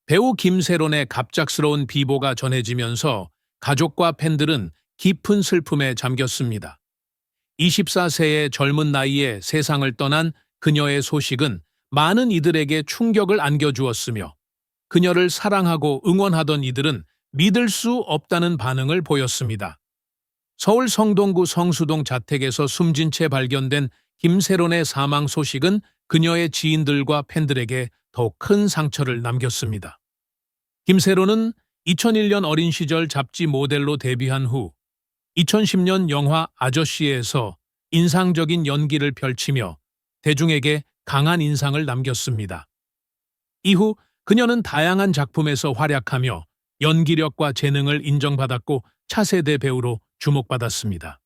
배우 김세론의 갑작스러운 비보가 전해지면서 가족과 팬들은 깊은 슬픔에 잠겼습니다. 24세의 젊은 나이에 세상을 떠난 그녀의 소식은 많은 이들에게 충격을 안겨주었으며 그녀를 사랑하고 응원하던 이들은 믿을 수 없다는 반응을 보였습니다. 서울 성동구 성수동 자택에서 숨진 채 발견된 김세론의 사망 소식은 그녀의 지인들과 팬들에게 더욱 큰 상처를 남겼습니다. 김세론은 2001년 어린 시절 잡지 모델로 데뷔한 후 2010년 영화 아저씨에서 인상적인 연기를 펼치며 대중에게 강한 인상을 남겼습니다. 이후 그녀는 다양한 작품에서 활약하며 연기력과 재능을 인정받았고 차세대 배우로 주목받았습니다.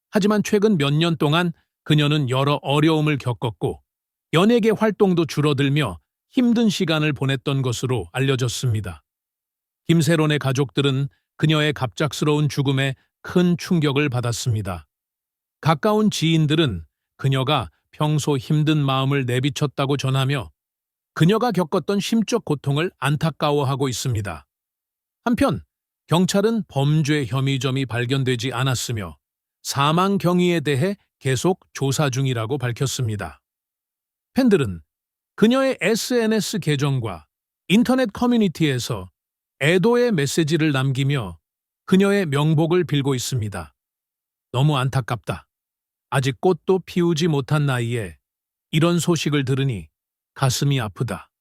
하지만 최근 몇 년 동안 그녀는 여러 어려움을 겪었고 연예계 활동도 줄어들며 힘든 시간을 보냈던 것으로 알려졌습니다. 김세론의 가족들은 그녀의 갑작스러운 죽음에 큰 충격을 받았습니다. 가까운 지인들은 그녀가 평소 힘든 마음을 내비쳤다고 전하며 그녀가 겪었던 심적 고통을 안타까워하고 있습니다. 한편 경찰은 범죄 혐의점이 발견되지 않았으며 사망 경위에 대해 계속 조사 중이라고 밝혔습니다. 팬들은 그녀의 SNS 계정과 인터넷 커뮤니티에서 애도의 메시지를 남기며 그녀의 명복을 빌고 있습니다. 너무 안타깝다. 아직 꽃도 피우지 못한 나이에 이런 소식을 들으니 가슴이 아프다.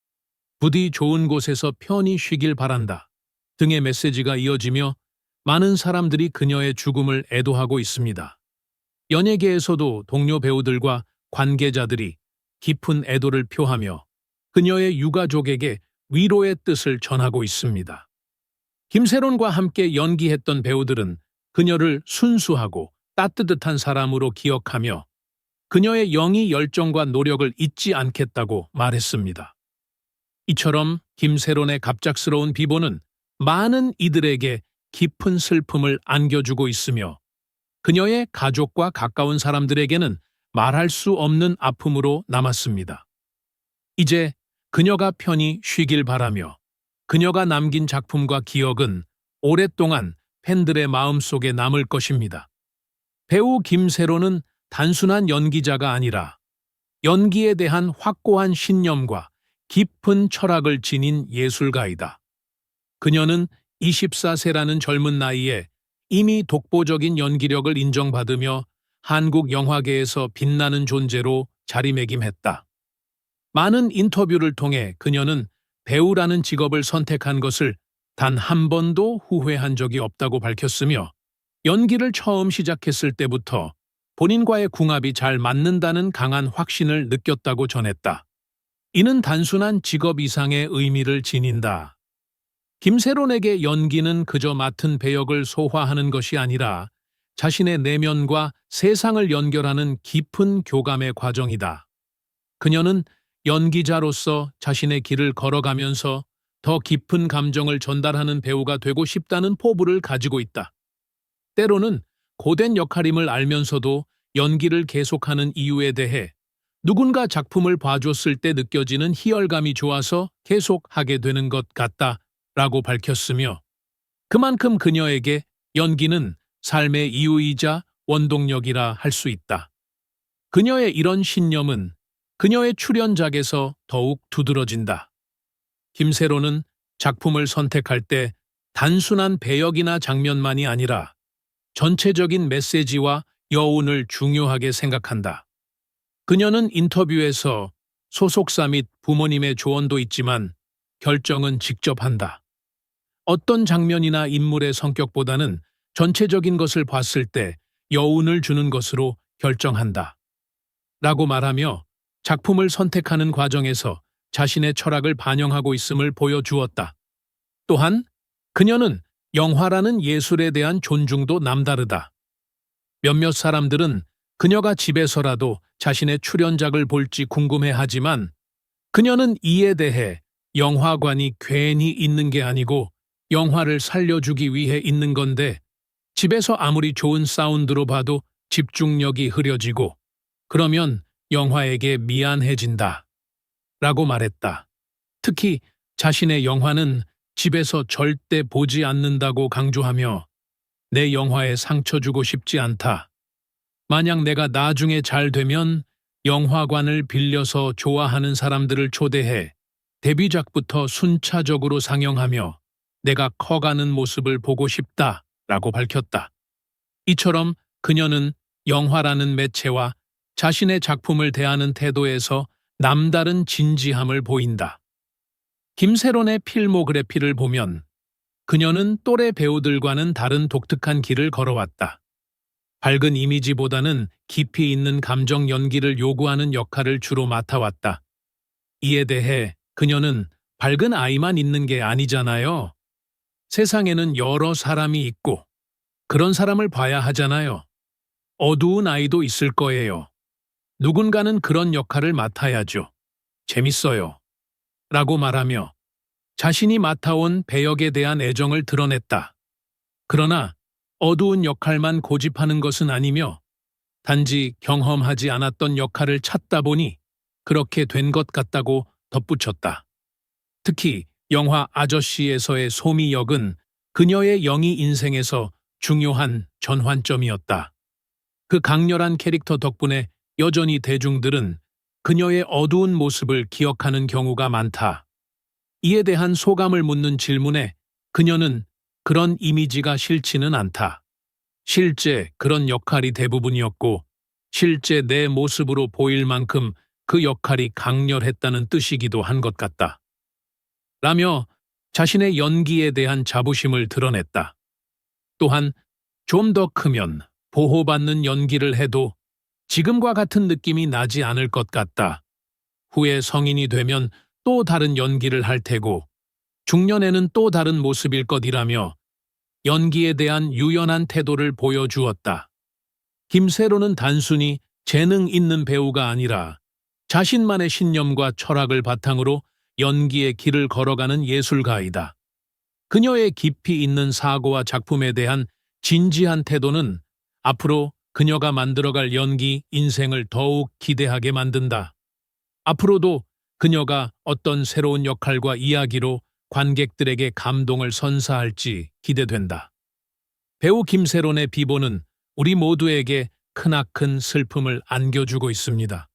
부디 좋은 곳에서 편히 쉬길 바란다. 등의 메시지가 이어지며 많은 사람들이 그녀의 죽음을 애도하고 있습니다. 연예계에서도 동료 배우들과 관계자들이 깊은 애도를 표하며 그녀의 유가족에게 위로의 뜻을 전하고 있습니다. 김세론과 함께 연기했던 배우들은 그녀를 순수하고 따뜻한 사람으로 기억하며 그녀의 영희 열정과 노력을 잊지 않겠다고 말했습니다. 이처럼 김세론의 갑작스러운 비보는 많은 이들에게 깊은 슬픔을 안겨주고 있으며 그녀의 가족과 가까운 사람들에게는 말할 수 없는 아픔으로 남았습니다. 이제 그녀가 편히 쉬길 바라며 그녀가 남긴 작품과 기억은 오랫동안 팬들의 마음속에 남을 것입니다. 배우 김세론은 단순한 연기자가 아니라 연기에 대한 확고한 신념과 깊은 철학을 지닌 예술가이다. 그녀는 24세라는 젊은 나이에 이미 독보적인 연기력을 인정받으며 한국 영화계에서 빛나는 존재로 자리매김했다. 많은 인터뷰를 통해 그녀는 배우라는 직업을 선택한 것을 단 한 번도 후회한 적이 없다고 밝혔으며 연기를 처음 시작했을 때부터 본인과의 궁합이 잘 맞는다는 강한 확신을 느꼈다고 전했다. 이는 단순한 직업 이상의 의미를 지닌다. 김세론에게 연기는 그저 맡은 배역을 소화하는 것이 아니라 자신의 내면과 세상을 연결하는 깊은 교감의 과정이다. 그녀는 연기자로서 자신의 길을 걸어가면서 더 깊은 감정을 전달하는 배우가 되고 싶다는 포부를 가지고 있다. 때로는 고된 역할임을 알면서도 연기를 계속하는 이유에 대해 누군가 작품을 봐줬을 때 느껴지는 희열감이 좋아서 계속하게 되는 것 같다라고 밝혔으며 그만큼 그녀에게 연기는 삶의 이유이자 원동력이라 할 수 있다. 그녀의 이런 신념은 그녀의 출연작에서 더욱 두드러진다. 김세론은 작품을 선택할 때 단순한 배역이나 장면만이 아니라 전체적인 메시지와 여운을 중요하게 생각한다. 그녀는 인터뷰에서 소속사 및 부모님의 조언도 있지만 결정은 직접 한다. 어떤 장면이나 인물의 성격보다는 전체적인 것을 봤을 때 여운을 주는 것으로 결정한다. 라고 말하며 작품을 선택하는 과정에서 자신의 철학을 반영하고 있음을 보여주었다. 또한 그녀는 영화라는 예술에 대한 존중도 남다르다. 몇몇 사람들은 그녀가 집에서라도 자신의 출연작을 볼지 궁금해하지만 그녀는 이에 대해 영화관이 괜히 있는 게 아니고 영화를 살려주기 위해 있는 건데 집에서 아무리 좋은 사운드로 봐도 집중력이 흐려지고 그러면 영화에게 미안해진다. 라고 말했다. 특히 자신의 영화는 집에서 절대 보지 않는다고 강조하며 내 영화에 상처 주고 싶지 않다. 만약 내가 나중에 잘 되면 영화관을 빌려서 좋아하는 사람들을 초대해 데뷔작부터 순차적으로 상영하며 내가 커가는 모습을 보고 싶다라고 밝혔다. 이처럼 그녀는 영화라는 매체와 자신의 작품을 대하는 태도에서 남다른 진지함을 보인다. 김세론의 필모그래피를 보면 그녀는 또래 배우들과는 다른 독특한 길을 걸어왔다. 밝은 이미지보다는 깊이 있는 감정 연기를 요구하는 역할을 주로 맡아왔다. 이에 대해 그녀는 밝은 아이만 있는 게 아니잖아요. 세상에는 여러 사람이 있고 그런 사람을 봐야 하잖아요. 어두운 아이도 있을 거예요. 누군가는 그런 역할을 맡아야죠. 재밌어요. 라고 말하며 자신이 맡아온 배역에 대한 애정을 드러냈다. 그러나 어두운 역할만 고집하는 것은 아니며 단지 경험하지 않았던 역할을 찾다 보니 그렇게 된 것 같다고 덧붙였다. 특히 영화 아저씨에서의 소미 역은 그녀의 영희 인생에서 중요한 전환점이었다. 그 강렬한 캐릭터 덕분에 여전히 대중들은 그녀의 어두운 모습을 기억하는 경우가 많다. 이에 대한 소감을 묻는 질문에 그녀는 그런 이미지가 싫지는 않다. 실제 그런 역할이 대부분이었고 실제 내 모습으로 보일 만큼 그 역할이 강렬했다는 뜻이기도 한 것 같다. 라며 자신의 연기에 대한 자부심을 드러냈다. 또한 좀 더 크면 보호받는 연기를 해도 지금과 같은 느낌이 나지 않을 것 같다. 후에 성인이 되면 또 다른 연기를 할 테고 중년에는 또 다른 모습일 것이라며 연기에 대한 유연한 태도를 보여주었다. 김세로는 단순히 재능 있는 배우가 아니라 자신만의 신념과 철학을 바탕으로 연기의 길을 걸어가는 예술가이다. 그녀의 깊이 있는 사고와 작품에 대한 진지한 태도는 앞으로 그녀가 만들어갈 연기 인생을 더욱 기대하게 만든다. 앞으로도 그녀가 어떤 새로운 역할과 이야기로 관객들에게 감동을 선사할지 기대된다. 배우 김세론의 비보는 우리 모두에게 크나큰 슬픔을 안겨주고 있습니다.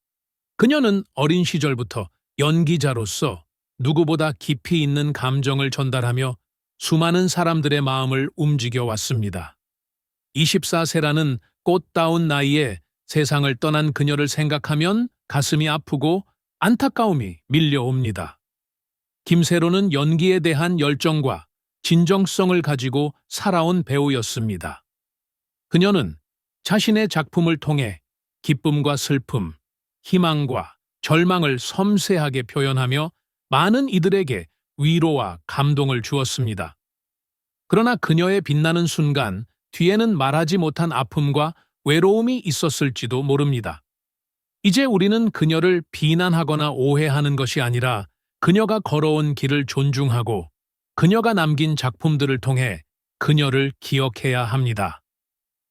그녀는 어린 시절부터 연기자로서 누구보다 깊이 있는 감정을 전달하며 수많은 사람들의 마음을 움직여 왔습니다. 24세라는 꽃다운 나이에 세상을 떠난 그녀를 생각하면 가슴이 아프고 안타까움이 밀려옵니다. 김세로는 연기에 대한 열정과 진정성을 가지고 살아온 배우였습니다. 그녀는 자신의 작품을 통해 기쁨과 슬픔, 희망과 절망을 섬세하게 표현하며 많은 이들에게 위로와 감동을 주었습니다. 그러나 그녀의 빛나는 순간 뒤에는 말하지 못한 아픔과 외로움이 있었을지도 모릅니다. 이제 우리는 그녀를 비난하거나 오해하는 것이 아니라 그녀가 걸어온 길을 존중하고 그녀가 남긴 작품들을 통해 그녀를 기억해야 합니다.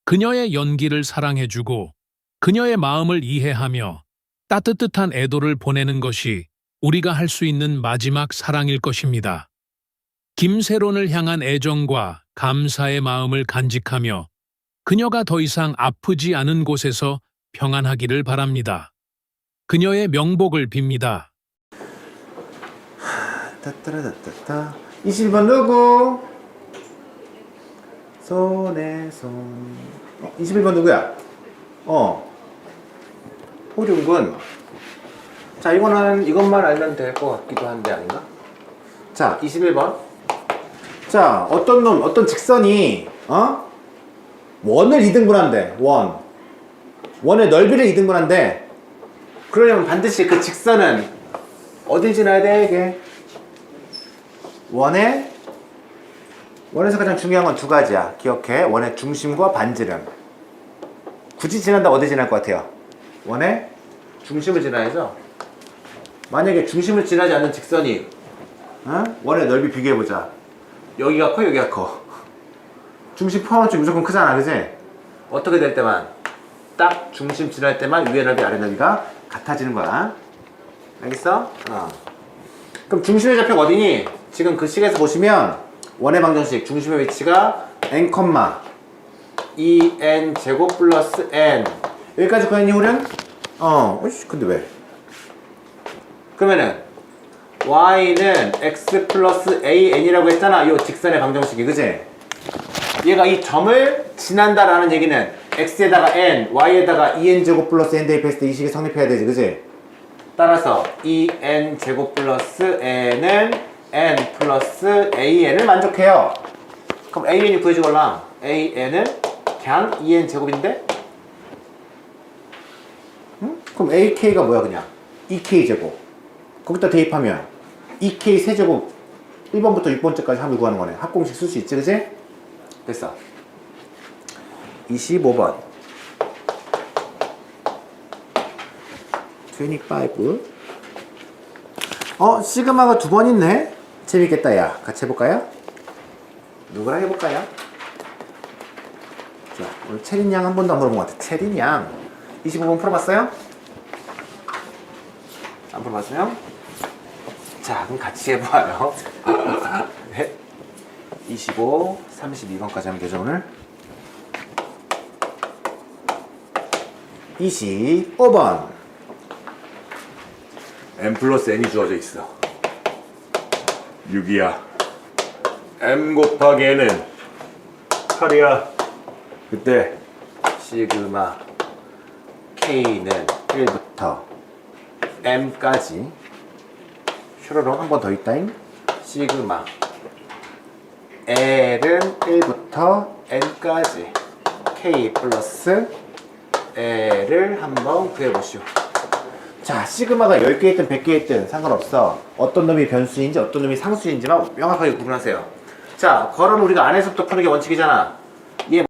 그녀의 연기를 사랑해주고 그녀의 마음을 이해하며 따뜻한 애도를 보내는 것이 우리가 할 수 있는 마지막 사랑일 것입니다. 김세론을 향한 애정과 감사의 마음을 간직하며 그녀가 더 이상 아프지 않은 곳에서 평안하기를 바랍니다. 그녀의 명복을 빕니다. 따따라따따 21번 누구? 손에 손 21번 누구야? 호중군. 자, 이것만 알면 될 것 같기도 한데 아닌가? 자, 21번. 자, 어떤 직선이 원을 2등분한대. 원의 넓이를 2등분한대. 그러려면 반드시 그 직선은 어딜 지나야 돼, 이게? 원에서 가장 중요한 건 두 가지야. 기억해. 원의 중심과 반지름. 굳이 지난다 어디 지날 것 같아요? 원의 중심을 지나야죠. 만약에 중심을 지나지 않는 직선이 원의 넓이 비교해보자. 여기가 커, 여기가 커. 중심 포함한 쪽 무조건 크잖아, 그지? 어떻게 될 때만 딱 중심 지날 때만 위의 넓이, 아래 넓이가 같아지는 거야. 알겠어? 그럼 중심의 좌표가 어디니? 지금 그 식에서 보시면 원의 방정식 중심의 위치가 n, 2n 제곱 플러스 n 여기까지 구했니 우리는? 어이씨 근데 왜? 그러면은 y는 x 플러스 an이라고 했잖아. 이 직선의 방정식이 그지? 얘가 이 점을 지난다라는 얘기는 x에다가 n, y에다가 2n 제곱 플러스 n 대입했을 때 이 식이 성립해야 되지 그지? 따라서 2n 제곱 플러스 n은 n 플러스 an을 만족해요. 그럼 an이 구해주걸랑 an은 그냥 2n 제곱인데? 응? 그럼 ak가 뭐야 그냥? 2k 제곱 거기다 대입하면 2k 세제곱 1번부터 6번째까지 합을 구하는 거네. 합공식 쓸 수 있지 그지? 됐어. 25번 25 시그마가 두 번 있네? 재밌겠다 야 같이 해볼까요? 누구랑 해볼까요? 자 오늘 체린 양 한 번도 안 물어본 것 같아. 체린 양 25번 풀어봤어요? 안 풀어봤어요? 자 그럼 같이 해봐요. 네. 25, 32번까지 하면 되죠 오늘? 25번 m 플러스 n이 주어져 있어. 6이야. m 곱하기 n은 8이야. 그때 시그마 k는 1부터 m까지 슈로롱 한 번 더 있다잉. 시그마 L은 1부터 n까지 k 플러스 L을 한번 구해보시오. 자, 시그마가 10개 있든 100개 있든 상관없어. 어떤 놈이 변수인지 어떤 놈이 상수인지만 명확하게 구분하세요. 자, 괄호는 우리가 안에서부터 푸는 게 원칙이잖아. 얘